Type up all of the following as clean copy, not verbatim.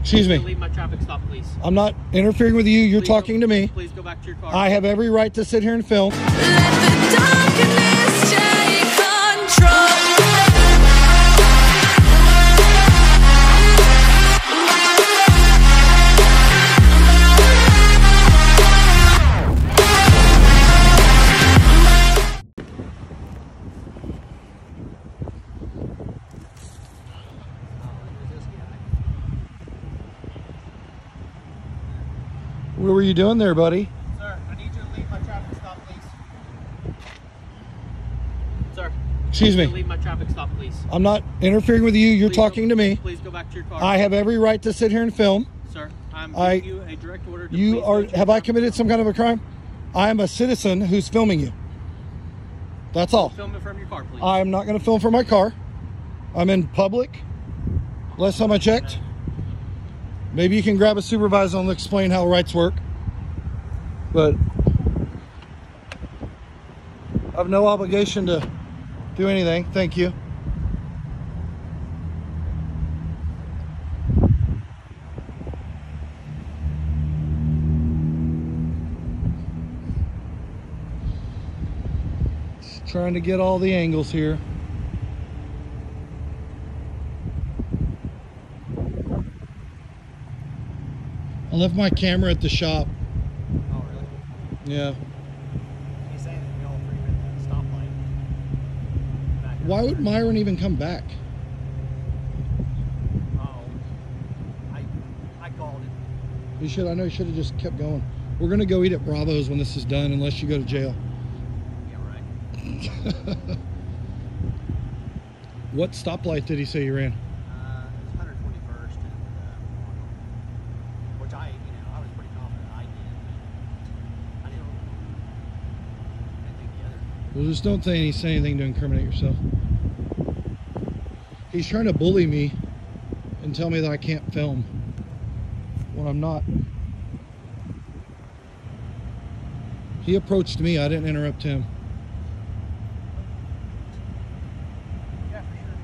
Excuse me. Leave my traffic stop, please. I'm not interfering with you. You're talking to me. Please go back to your car. I have every right to sit here and film. Let the darkness take control. What were you doing there, buddy? Sir, I need you to leave my traffic stop, please. Sir. Excuse me. Leave my traffic stop, please. I'm not interfering with you. You're talking to me. Please go back to your car. I have every right to sit here and film. Sir, I'm giving you a direct order to You are. Have I committed some kind of a crime? I am a citizen who's filming you. That's all. Film it from your car, please. I'm not going to film from my car. I'm in public. Last time I checked. Maybe you can grab a supervisor and explain how rights work. But I have no obligation to do anything. Thank you. Just trying to get all the angles here. I left my camera at the shop. Oh, really? Yeah. He's saying that we all three were at the stoplight. Why would Myron even come back? Oh. I called it. He should. I know he should have just kept going. We're gonna go eat at Bravo's when this is done, unless you go to jail. Yeah, right. What stoplight did he say you ran? It was 121st, and which I was pretty confident I did. I didn't think the other. Well, just don't say anything to incriminate yourself. He's trying to bully me and tell me that I can't film when I'm not. He approached me. I didn't interrupt him. Yeah, for sure.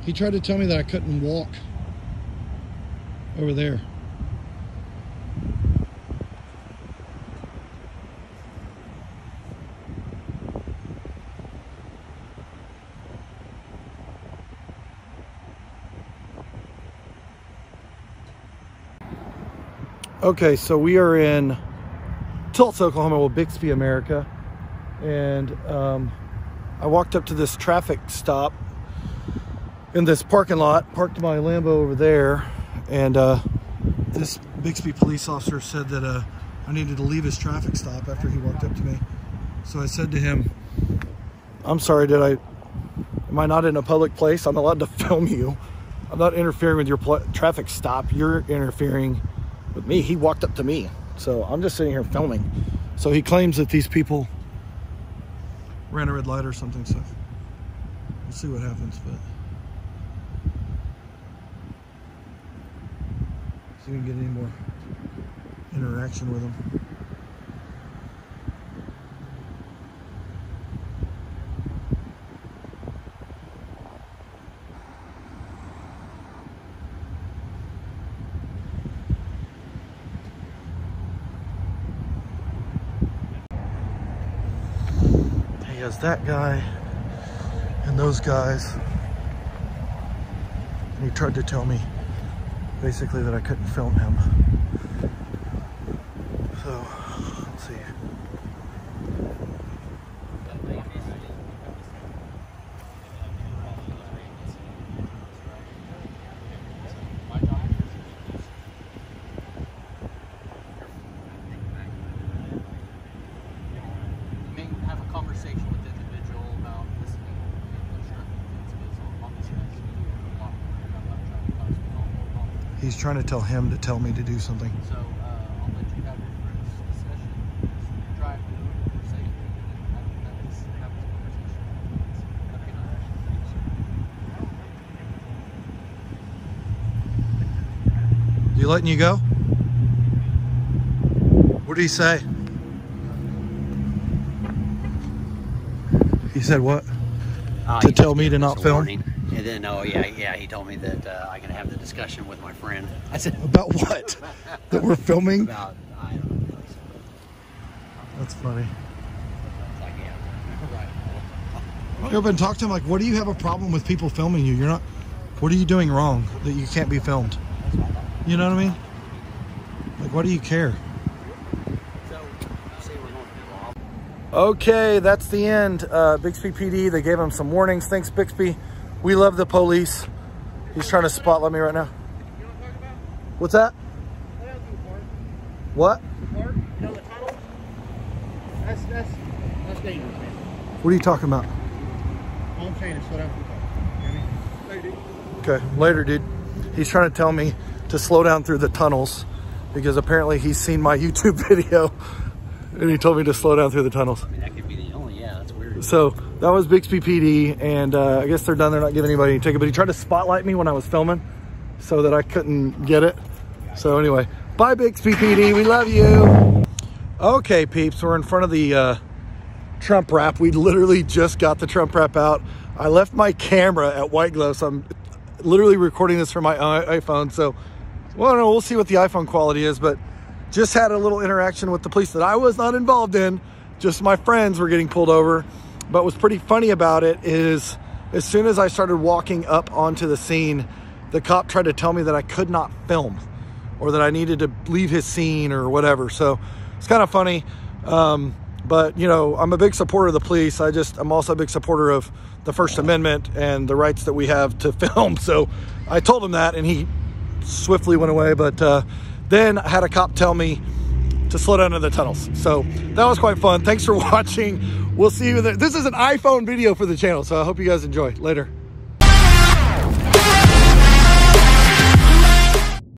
He tried to tell me that I couldn't walk over there. Okay, so we are in Tulsa, Oklahoma, well, Bixby, America, and I walked up to this traffic stop in this parking lot, parked my Lambo over there, and this Bixby police officer said that I needed to leave his traffic stop after he walked up to me. So I said to him, I'm sorry, am I not in a public place? I'm allowed to film you. I'm not interfering with your traffic stop. You're interfering with me. He walked up to me, so I'm just sitting here filming. So he claims that these people ran a red light or something, so we'll see what happens. But see if we can get any more interaction with him. He has that guy and those guys, and he tried to tell me basically that I couldn't film him. So let's see. Have a conversation with the individual about listening to He's trying to tell him to tell me to do something. So I'll let you have your first discussion. Just drive safely and have this conversation. Okay, no. You letting you go? What did he say? He said what? He To just tell me gave to us not a film? warning. And then, oh yeah, he told me that I can have the discussion with my friend. I said, About what? That we're filming? about, I don't know. That's funny. It's like, yeah, right. You ever been talking to him like, what do you have a problem with people filming you? You're not, what are you doing wrong that you can't be filmed? You know what I mean? Like, why do you care? So, say we're going to do Okay, that's the end. Bixby PD, they gave him some warnings. Thanks, Bixby. We love the police. He's trying to spotlight me right now. You know what I'm talking about? What's that? Slow down through the park. What? The park, you know the tunnel? That's dangerous, man. What are you talking about? All I'm saying is slow down through the park. You know what I mean? Okay, later, dude. He's trying to tell me to slow down through the tunnels because apparently he's seen my YouTube video and he told me to slow down through the tunnels. I mean, that could be the only, yeah, that's weird. So that was Bixby PD, and I guess they're done. They're not giving anybody any ticket, but he tried to spotlight me when I was filming so that I couldn't get it. So anyway, bye Bixby PD, we love you. Okay, peeps, we're in front of the Trump wrap. We literally just got the Trump wrap out. I left my camera at White Glove, so I'm literally recording this from my iPhone. So, well, I don't know, we'll see what the iPhone quality is, but just had a little interaction with the police that I was not involved in. Just my friends were getting pulled over. But what's pretty funny about it is as soon as I started walking up onto the scene, the cop tried to tell me that I could not film or that I needed to leave his scene or whatever. So it's kind of funny. But, you know, I'm a big supporter of the police. I'm also a big supporter of the First Amendment and the rights that we have to film. So I told him that and he swiftly went away. But then I had a cop tell me to slow down in the tunnels. So that was quite fun. Thanks for watching. We'll see you there. This is an iPhone video for the channel, so I hope you guys enjoy. Later.